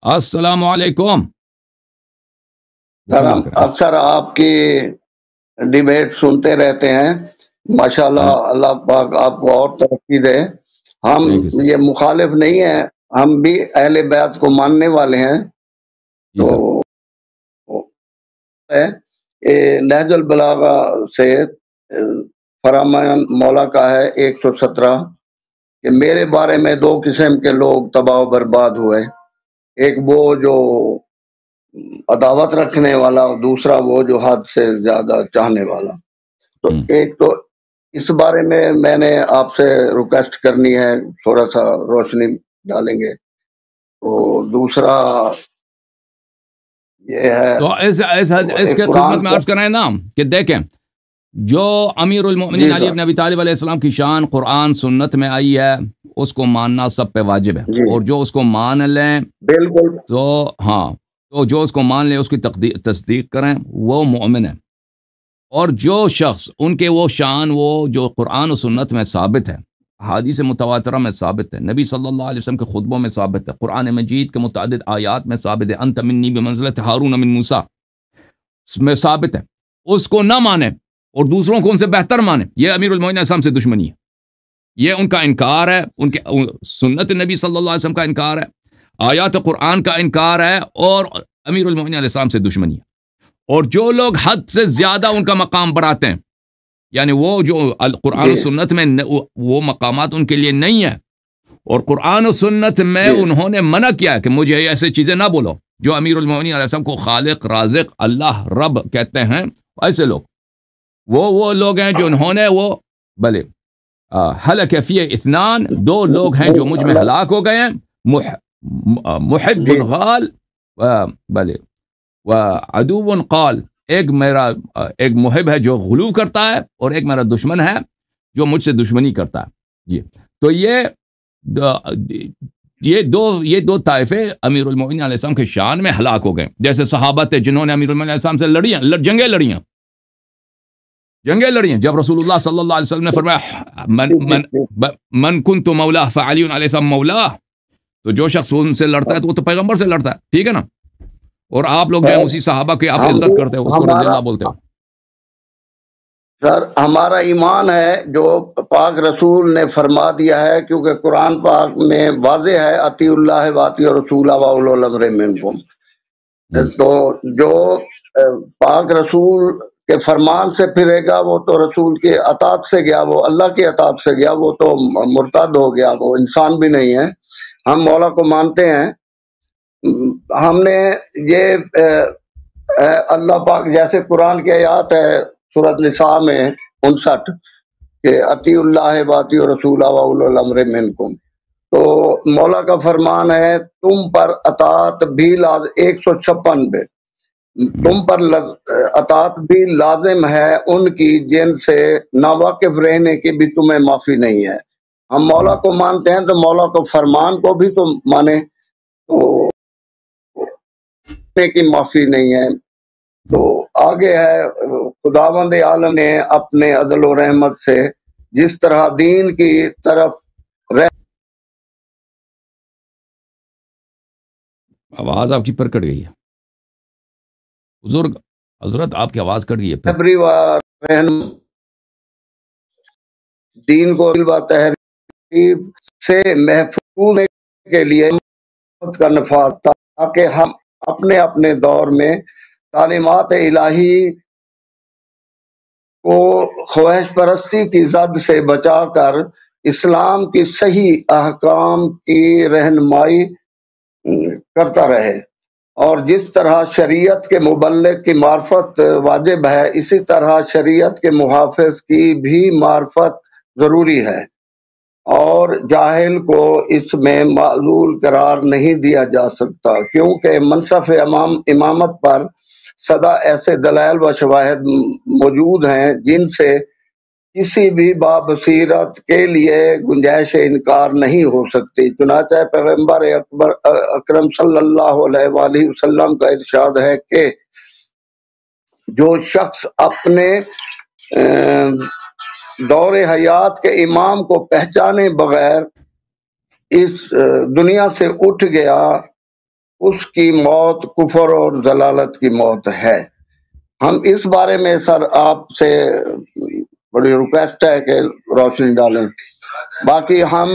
السلام علیکم. سر ہم اکثر آپ کی ڈیبیٹ سنتے رہتے ہیں. ماشاءاللہ اللہ پاک آپ کو اور ترقی دے. ہم یہ مخالف نہیں ہیں، ہم بھی اہل بیت کو ماننے والے ہیں. تو نہج البلاغہ سے فرمان مولا کا ہے 117 کہ میرے بارے میں دو قسم کے لوگ تباہ و برباد ہوئے. ایک وہ جو عداوت رکھنے والا، اور دوسرا وہ جو حد سے زیادہ چاہنے والا. تو ایک تو اس بارے میں نے آپ سے ریکویسٹ کرنی ہے، تھوڑا سا روشنی ڈالیں گے. تو دوسرا یہ ہے تو اس کے خدمت میں عرض کرنا ہے نا کہ دیکھیں، جو امیر المؤمنین علی بن ابی طالب علیہ السلام کی شان قرآن سنت میں آئی ہے، اس کو ماننا سب پہ واجب ہے. اور جو اس کو مان لیں بالکل، تو ہاں، تو جو اس کو مان لیں، اس کی تصدیق کریں، وہ مومن ہے. اور جو شخص ان کے وہ شان، وہ جو قرآن و سنت میں ثابت ہے، حدیث متواترہ میں ثابت ہے، نبی صلی اللہ علیہ وسلم کے خطبوں میں ثابت ہے، قرآن مجید کے متعدد آیات میں ثابت ہے، انت منی بمنزلۃ ہارون من موسیٰ میں ثابت ہے، اس کو نہ مانے اور دوسروں کو ان سے بہتر مانے، یہ امیر المومنین علیہ السلام سے دشمنی ہے. یہ ان کا انکار ہے، ان کے سنت نبی صلی اللہ علیہ وسلم کا انکار ہے، آیات قرآن کا انکار ہے، اور امیر المومنین علیہ السلام سے دشمنی ہے. اور جو لوگ حد سے زیادہ ان کا مقام بڑھاتے ہیں، یعنی وہ جو قرآن و سنت میں وہ مقامات ان کے لیے نہیں ہیں، اور قرآن و سنت میں انہوں نے منع کیا کہ مجھے ایسے چیزیں نہ بولو. جو امیر المومنین علیہ السلام کو خالق، رازق، اللہ، رب کہتے ہیں، ایسے لوگ وہ لوگ ہیں جو انہوں نے وہ بلے ہلک فی اثنان، دو لوگ ہیں جو مجھ میں ہلاک ہو گئے ہیں، محب الغال بلے وعدو قال، ایک محب ہے جو غلو کرتا ہے، اور ایک میرا دشمن ہے جو مجھ سے دشمنی کرتا ہے. جی، تو یہ دو طائفے امیر المومنین علیہ السلام کے شان میں ہلاک ہو گئے. جیسے صحابہ تھے جنہوں نے امیر المومنین علیہ السلام سے جنگیں لڑیاں. جب رسول اللہ صلی اللہ علیہ وسلم نے فرمایا من کنت مولا فعلی علیہ السلام مولا، تو جو شخص ان سے لڑتا ہے تو وہ تو پیغمبر سے لڑتا ہے، ٹھیک ہے نا. اور آپ لوگ جو ہیں اسی صحابہ کے آپ عزت کرتے ہو، اس کو رضی اللہ بولتے ہو. سر ہمارا ایمان ہے جو پاک رسول نے فرما دیا ہے، کیونکہ قرآن پاک میں واضح ہے اطیع اللہ و اطیع رسول و اولو الامر منکم. تو جو پاک رسول کے فرمان سے پھرے گا وہ تو رسول کے اطاعت سے گیا، وہ اللہ کی اطاعت سے گیا، وہ تو مرتد ہو گیا، وہ انسان بھی نہیں ہے. ہم مولا کو مانتے ہیں. ہم نے یہ اللہ پاک جیسے قرآن کی آیات ہے سورۃ نساء میں 59 کہ اطیع اللہ و اطیع رسول و اولو الامر منکم. تو مولا کا فرمان ہے تم پر اطاعت بھی 156 پہ تم پر اطاعت بھی لازم ہے ان کی جن سے ناواقف رہنے کی بھی تمہیں معافی نہیں ہے. ہم مولا کو مانتے ہیں تو مولا کو فرمان کو بھی تو مانے، تو کی معافی نہیں ہے. تو آگے ہے خداوند عالم نے اپنے عدل و رحمت سے جس طرح دین کی طرف آواز آپ کی پر کٹ گئی ہے حضرت، آپ کی آواز کٹ گئی ہے. دین کو تحریف سے محفوظ کے لیے کا نفاذ، تاکہ ہم اپنے اپنے دور میں تعلیمات الہی کو خواہش پرستی کی زد سے بچا کر اسلام کی صحیح احکام کی رہنمائی کرتا رہے. اور جس طرح شریعت کے مبلغ کی معرفت واجب ہے، اسی طرح شریعت کے محافظ کی بھی معرفت ضروری ہے، اور جاہل کو اس میں معذور قرار نہیں دیا جا سکتا، کیونکہ منصف امامت پر سدا ایسے دلائل و شواہد موجود ہیں جن سے کسی بھی بابصیرت کے لیے گنجائش انکار نہیں ہو سکتی. چنانچہ پیغمبر اکرم صلی اللہ علیہ وآلہ وسلم کا ارشاد ہے کہ جو شخص اپنے دور حیات کے امام کو پہچانے بغیر اس دنیا سے اٹھ گیا اس کی موت کفر اور ضلالت کی موت ہے۔ ہم اس بارے میں سر آپ سے بڑی ریکویسٹ ہے کہ روشنی ڈالیں۔ باقی ہم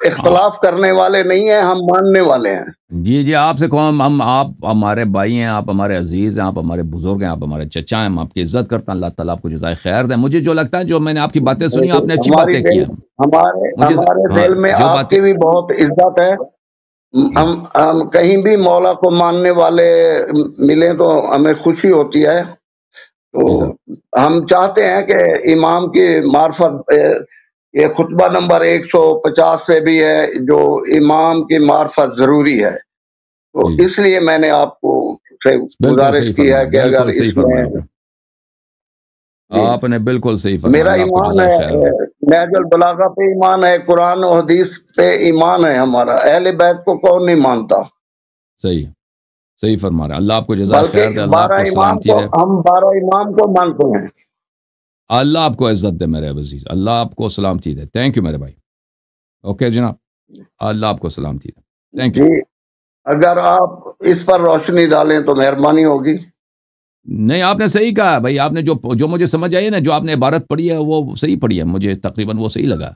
اختلاف کرنے والے نہیں ہیں، ہم ماننے والے ہیں۔ جی آپ سے کہوں، آپ ہمارے بھائی ہیں، آپ ہمارے عزیز ہیں، آپ ہمارے بزرگ ہیں، آپ ہمارے چچا ہیں، ہم آپ کی عزت کرتا ہوں، اللہ تعالیٰ آپ کو جزائے خیر دے۔ مجھے جو لگتا ہے، جو میں نے آپ کی باتیں سنی، آپ نے اچھی باتیں کی ہیں۔ ہمارے دل میں آپ کی بھی بہت عزت ہے۔ ہم کہیں بھی مولا کو ماننے والے ملیں تو ہمیں خوشی ہوتی ہے۔ تو ہم چاہتے ہیں کہ امام کی معرفت، یہ خطبہ نمبر 150 پہ بھی ہے، جو امام کی معرفت ضروری ہے۔ تو اس لیے میں نے آپ کو سے گزارش کی ہے کہ اگر اس میں آپ نے بالکل صحیح فرمایا۔ میرا ایمان ہے، نہج البلاغہ پہ ایمان ہے، قرآن و حدیث پہ ایمان ہے ہمارا۔ اہل بیت کو کون نہیں مانتا؟ صحیح فرما رہے ہیں، اللہ آپ کو جزائے خیر دے، اللہ آپ کو سلامتی دے۔ ہم 12 امام کو مانتے ہیں۔ اللہ آپ کو عزت دے میرے عزیز، اللہ آپ کو سلامتی دے۔ تھینک یو میرے بھائی۔ اوکے جناب، اللہ آپ کو سلامتی دے۔ Thank you. جی اگر آپ اس پر روشنی ڈالیں تو مہربانی ہوگی۔ نہیں، آپ نے صحیح کہا بھائی، آپ نے جو مجھے سمجھ آئی نا، جو آپ نے عبارت پڑھی ہے وہ صحیح پڑھی ہے، مجھے تقریباً وہ صحیح لگا،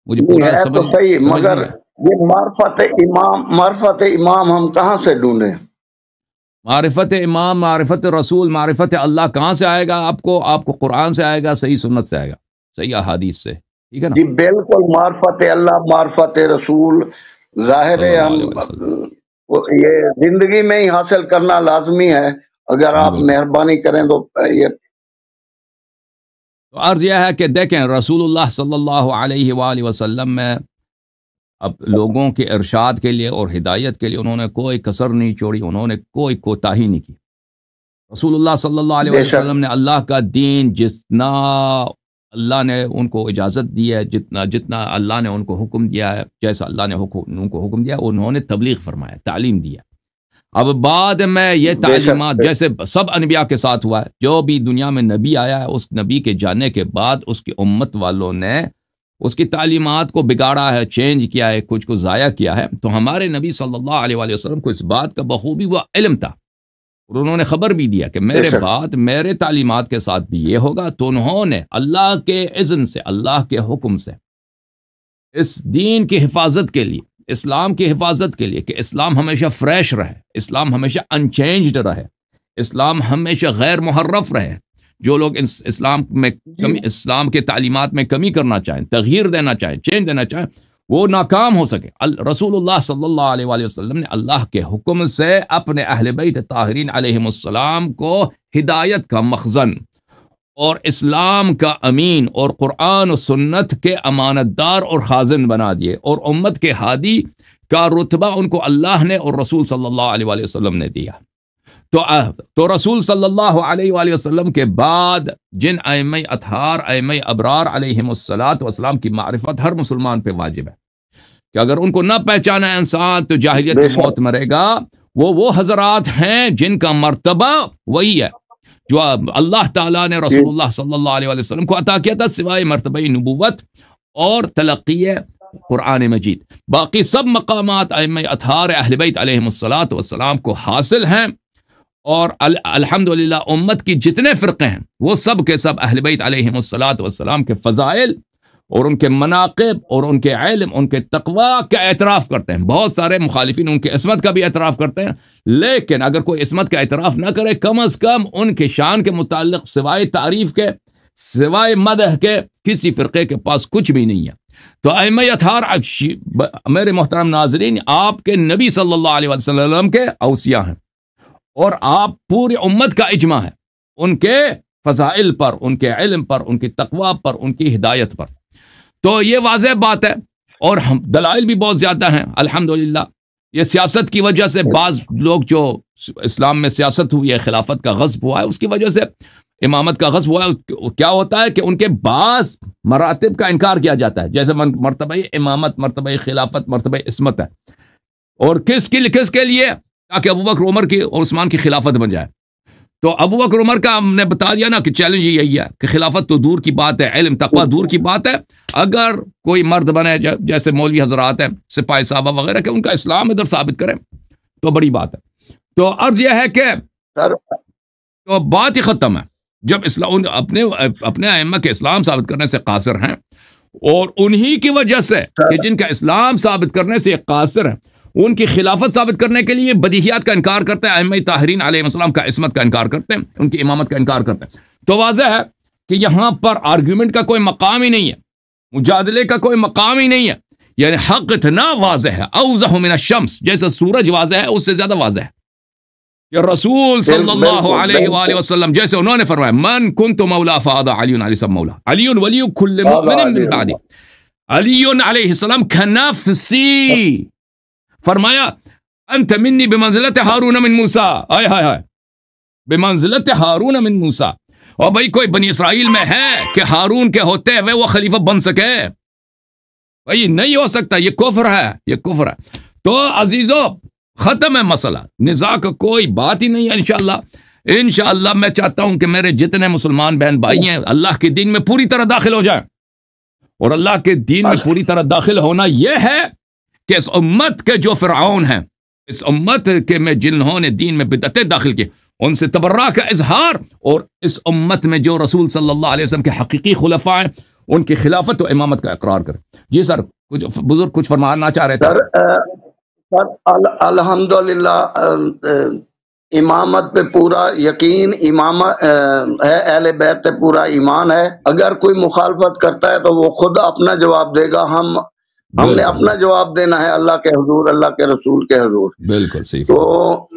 مجھے پورا تو صحیح، مگر یہ معرفت امام ہم کہاں سے ڈھونڈیں؟ معرفت امام، معرفت رسول، معرفت اللہ کہاں سے آئے گا؟ آپ کو قرآن سے آئے گا، صحیح سنت سے آئے گا، صحیح احادیث سے، ٹھیک ہے نا؟ جی بالکل، معرفت اللہ، معرفت رسول ظاہر ہے، ہم یہ زندگی میں ہی حاصل کرنا لازمی ہے۔ اگر آپ مہربانی کریں تو یہ عرض یہ ہے کہ دیکھیں، رسول اللہ صلی اللہ علیہ وآلہ وسلم میں اب لوگوں کے ارشاد کے لیے اور ہدایت کے لیے انہوں نے کوئی کسر نہیں چھوڑی، انہوں نے کوئی کوتاہی نہیں کی۔ رسول اللہ صلی اللہ علیہ وسلم نے اللہ کا دین جتنا اللہ نے ان کو اجازت دی ہے، جتنا اللہ نے ان کو حکم دیا ہے، جیسا اللہ نے ان کو حکم دیا، انہوں نے تبلیغ فرمایا، تعلیم دیا۔ اب بعد میں یہ تعلیمات جیسے سب انبیاء کے ساتھ ہوا ہے، جو بھی دنیا میں نبی آیا ہے، اس نبی کے جانے کے بعد اس کی امت والوں نے اس کی تعلیمات کو بگاڑا ہے، چینج کیا ہے، کچھ کو ضائع کیا ہے۔ تو ہمارے نبی صلی اللہ علیہ وآلہ وسلم کو اس بات کا بخوبی وہ علم تھا، اور انہوں نے خبر بھی دیا کہ میرے بعد میرے تعلیمات کے ساتھ بھی یہ ہوگا۔ تو انہوں نے اللہ کے اذن سے، اللہ کے حکم سے اس دین کی حفاظت کے لیے، اسلام کی حفاظت کے لیے، کہ اسلام ہمیشہ فریش رہے، اسلام ہمیشہ انچینجڈ رہے، اسلام ہمیشہ غیر محرف رہے۔ جو لوگ اسلام میں اسلام کے تعلیمات میں کمی کرنا چاہیں، تغییر دینا چاہیں، چینج دینا چاہیں، وہ ناکام ہو سکے۔ رسول اللہ صلی اللہ علیہ وآلہ وسلم نے اللہ کے حکم سے اپنے اہل بیت طاہرین علیہم السلام کو ہدایت کا مخزن اور اسلام کا امین اور قرآن و سنت کے امانت دار اور خازن بنا دیے، اور امت کے ہادی کا رتبہ ان کو اللہ نے اور رسول صلی اللہ علیہ وآلہ وسلم نے دیا۔ تو رسول صلی اللہ علیہ وآلہ وسلم کے بعد جن ائمہ اطہار، ائمہ ابرار علیہم السلام کی معرفت ہر مسلمان پہ واجب ہے، کہ اگر ان کو نہ پہچانا انسان تو جاہلیت کی موت مرے گا۔ وہ حضرات ہیں جن کا مرتبہ وہی ہے جو اللہ تعالیٰ نے رسول اللہ صلی اللہ علیہ وسلم کو عطا کیا تھا، سوائے مرتبہ نبوت اور تلقی قرآن مجید۔ باقی سب مقامات ائمہ اطہار اہل بیت علیہم السلام کو حاصل ہیں، اور الحمدللہ امت کی جتنے فرقے ہیں وہ سب کے سب اہل بیت علیہم السلام کے فضائل اور ان کے مناقب اور ان کے علم، ان کے تقوی کا اعتراف کرتے ہیں۔ بہت سارے مخالفین ان کے عصمت کا بھی اعتراف کرتے ہیں، لیکن اگر کوئی عصمت کا اعتراف نہ کرے، کم از کم ان کے شان کے متعلق سوائے تعریف کے، سوائے مدح کے، کسی فرقے کے پاس کچھ بھی نہیں ہے۔ تو ائمہ اطہار، میرے محترم ناظرین، آپ کے نبی صلی اللہ علیہ وسلم کے اوصیاء ہیں، اور آپ پوری امت کا اجماع ہے ان کے فضائل پر، ان کے علم پر، ان کی تقوی پر، ان کی ہدایت پر۔ تو یہ واضح بات ہے، اور دلائل بھی بہت زیادہ ہیں الحمدللہ۔ یہ سیاست کی وجہ سے بعض لوگ، جو اسلام میں سیاست ہوئی ہے، خلافت کا غصب ہوا ہے، اس کی وجہ سے امامت کا غصب ہوا ہے، کیا ہوتا ہے کہ ان کے بعض مراتب کا انکار کیا جاتا ہے، جیسے مرتبہ امامت، مرتبہ خلافت، مرتبہ عصمت ہے، اور کس کے لیے؟ تاکہ ابوبکر عمر کی اور عثمان کی خلافت بن جائے۔ تو ابوبکر عمر کا ہم نے بتا دیا نا کہ چیلنج یہی ہے کہ خلافت تو دور کی بات ہے، علم تقوی دور کی بات ہے، اگر کوئی مرد بنے جیسے مولوی حضرات ہیں، سپاہی صاحبہ وغیرہ، کہ ان کا اسلام ادھر ثابت کریں، تو بڑی بات ہے. تو عرض یہ ہے کہ سر تو بات ہی ختم ہے. جب اسلام اپنے ائمہ کے اسلام ثابت کرنے سے قاصر ہیں، اور انہی کی وجہ سے کہ جن کا اسلام ثابت کرنے سے قاصر ہیں، ان کی خلافت ثابت کرنے کے لیے بدیہیات کا انکار کرتے ہیں، ائمہ طاہرین علیہ السلام کا عصمت کا انکار کرتے ہیں، ان کی امامت کا انکار کرتے ہیں. تو واضح ہے کہ یہاں پر آرگیومنٹ کا کوئی مقام ہی نہیں ہے، مجادلے کا کوئی مقام ہی نہیں ہے. یعنی حق اتنا واضح ہے، اوضح من الشمس، جیسے سورج واضح ہے اس سے زیادہ واضح ہے کہ رسول صلی اللہ علیہ وآلہ وسلم جیسے انہوں نے فرمایا من کنت مولا فهذا علی علیہ السلام مولا، علی ولی کل مؤمن من بعدی، علی علیہ السلام کنفسی، فرمایا انت منی بمنزلت ہارون من موسیٰ، آئے ہائے ہائے، بمنزلت ہارون من موسیٰ. اور بھائی کوئی بنی اسرائیل میں ہے کہ ہارون کے ہوتے ہوئے وہ خلیفہ بن سکے؟ بھائی نہیں ہو سکتا، یہ کفر ہے، یہ کفر ہے. تو عزیزو ختم ہے مسئلہ، نزاع کا کوئی بات ہی نہیں ہے. انشاءاللہ میں چاہتا ہوں کہ میرے جتنے مسلمان بہن بھائی ہیں اللہ کے دین میں پوری طرح داخل ہو جائیں. اور اللہ کے دین میں پوری طرح داخل ہونا یہ ہے کہ اس امت کے جو فرعون ہیں، اس امت کے میں جنہوں نے دین میں بدعتیں داخل کی، ان سے تبرہ کا اظہار، اور اس امت میں جو رسول صلی اللہ علیہ وسلم کے حقیقی خلفاء ہیں ان کی خلافت و امامت کا اقرار کریں. جی سر، کچھ بزرگ کچھ فرمانا چاہ رہے تھے. سر الحمدللہ امامت پہ پورا یقین، امام ہے، اہل بیت پہ پورا ایمان ہے. اگر کوئی مخالفت کرتا ہے تو وہ خود اپنا جواب دے گا. ہم نے اپنا جواب دینا ہے اللہ کے حضور، اللہ کے رسول کے حضور. بالکل صحیح. تو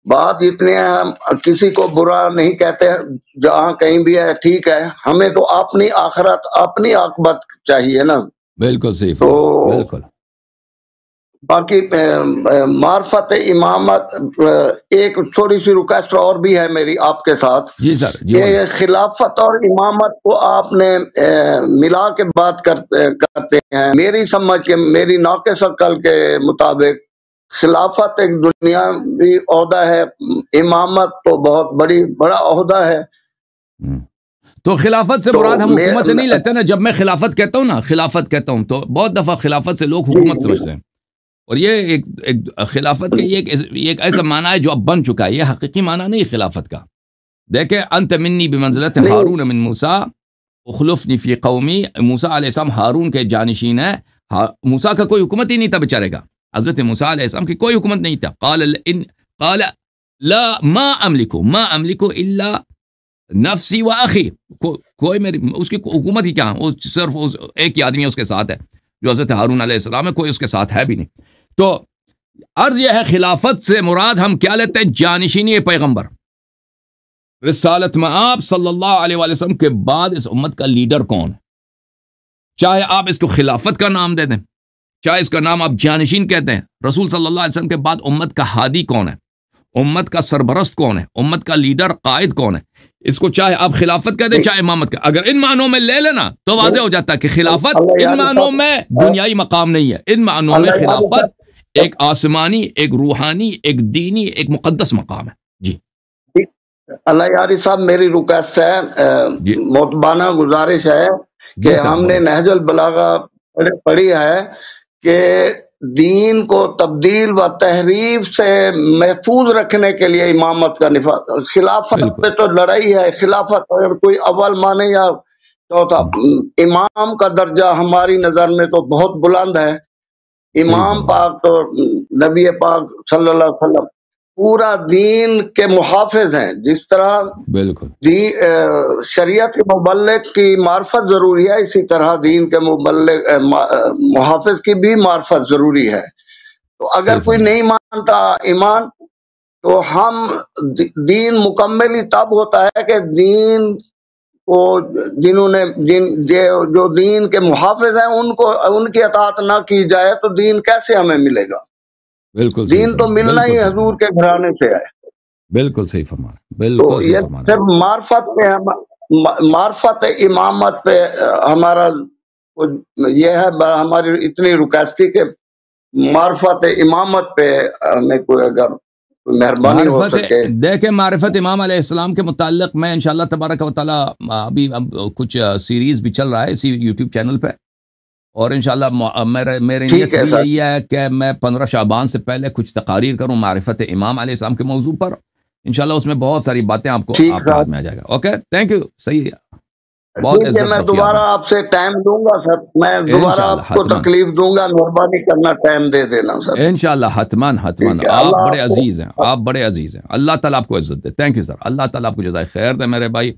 بات اتنی ہے، ہم کسی کو برا نہیں کہتے، جہاں کہیں بھی ہے ٹھیک ہے، ہمیں تو اپنی آخرت اپنی عاقبت چاہیے نا. بالکل صحیح. تو بالکل. باقی معرفت امامت، ایک تھوڑی سی ریکویسٹ اور بھی ہے میری آپ کے ساتھ. جی سر. کہ خلافت اور امامت کو آپ نے ملا کے بات کرتے ہیں. میری سمجھ کے، میری ناقص عقل کے مطابق خلافت ایک دنیاوی عہدہ ہے، امامت تو بہت بڑا عہدہ ہے. تو خلافت سے مراد ہم حکومت نہیں لیتے نا. جب میں خلافت کہتا ہوں نا، خلافت کہتا ہوں تو بہت دفعہ خلافت سے لوگ حکومت سمجھتے ہیں، اور یہ ایک خلافت کا یہ ایک ایسا معنی ہے جو اب بن چکا ہے. یہ حقیقی معنی نہیں خلافت کا. دیکھیں انت منی بمنزلت ہارون من موسیٰ اخلفنی فی قومی، موسیٰ علیہ السلام ہارون کے جانشین ہیں. موسیٰ کا کوئی حکومت ہی نہیں تھا بیچارے کا، حضرت موسیٰ علیہ السلام کی کوئی حکومت نہیں تھا. قال لا ما املک الا نفسی و اخی، کوئی میری اس کی حکومت ہی کیا، وہ صرف ایک ہی آدمی اس کے ساتھ ہے جو حضرت ہارون علیہ السلام ہے، کوئی اس کے ساتھ ہے بھی نہیں. تو عرض یہ ہے خلافت سے مراد ہم کیا لیتے ہیں؟ جانشینی پیغمبر، رسالت میں آپ صلی اللہ علیہ وآلہ وسلم کے بعد اس امت کا لیڈر کون ہے. چاہے آپ اس کو خلافت کا نام دے دیں، چاہے اس کا نام آپ جانشین کہتے ہیں. رسول صلی اللہ علیہ وسلم کے بعد امت کا ہادی کون ہے، امت کا سربرست کون ہے، امت کا لیڈر قائد کون ہے. اس کو چاہے آپ خلافت کہہ دیں چاہے امامت کا. اگر ان معنوں میں لے لینا تو واضح ہو جاتا ہے کہ خلافت ان معنوں میں دنیائی مقام نہیں ہے. ان معنوں میں خلافت ایک آسمانی، ایک روحانی، ایک دینی، ایک مقدس مقام ہے. جی اللہ یاری صاحب، میری ریکویسٹ ہے، موتبانہ گزارش ہے کہ ہم نے نہج البلاغہ پڑھی ہے کہ دین کو تبدیل و تحریف سے محفوظ رکھنے کے لیے امامت کا نفاذ. خلافت پہ تو لڑائی ہے، خلافت اگر کوئی اول مانے یا چوتھا، امام کا درجہ ہماری نظر میں تو بہت بلند ہے. امام پاک تو نبی پاک صلی اللہ علیہ وسلم پورا دین کے محافظ ہیں. جس طرح بالکل شریعت کے مبلغ کی معرفت ضروری ہے، اسی طرح دین کے محافظ کی بھی معرفت ضروری ہے. تو اگر کوئی نہیں مانتا ایمان، تو ہم دین مکمل ہی تب ہوتا ہے کہ دین کو جنہوں نے جو دین کے محافظ ہیں ان کی اطاعت نہ کی جائے تو دین کیسے ہمیں ملے گا؟ بالکل دین تو ملنا ہی حضور کے گھرانے سے ہے. بالکل صحیح فرمایا. بالکل صحیح فرمایا. صرف معرفت امامت پہ ہمارا یہ ہے، ہماری اتنی ریکویسٹ تھی کہ معرفت امامت پہ ہمیں کوئی اگر مہربانی ہو سکے. دیکھیں معرفت امام علیہ السلام کے متعلق میں انشاءاللہ تبارک و تعالی ابھی کچھ سیریز بھی چل رہا ہے اسی یوٹیوب چینل پہ. اور انشاءاللہ میری ٹھیک نیت ہے بھی سر، یہی ہے کہ میں 15 شعبان سے پہلے کچھ تقاریر کروں معرفت امام علیہ السلام کے موضوع پر. انشاءاللہ اس میں بہت ساری باتیں آپ ٹھیک کے سر، ہاتھ میں آ جائے گا. Okay, thank you. صحیح ہے، بہت ٹھیک ہے، عزت میں بخشی آپ دوبارہ نے. آپ سے ٹائم دوں گا سر، میں دوبارہ انشاءاللہ آپ کو حتماً، تکلیف دوں گا، مہربانی کرنا ٹائم دے دینا سر. انشاءاللہ حتماً حتماً. ٹھیک ہے، آپ اللہ بڑے آپ عزیز ہیں، کو آپ بڑے عزیز ہیں. اللہ تعالیٰ آپ کو عزت دے. Thank you sir. اللہ تعالیٰ آپ کو جزائے خیر دے میرے بھائی.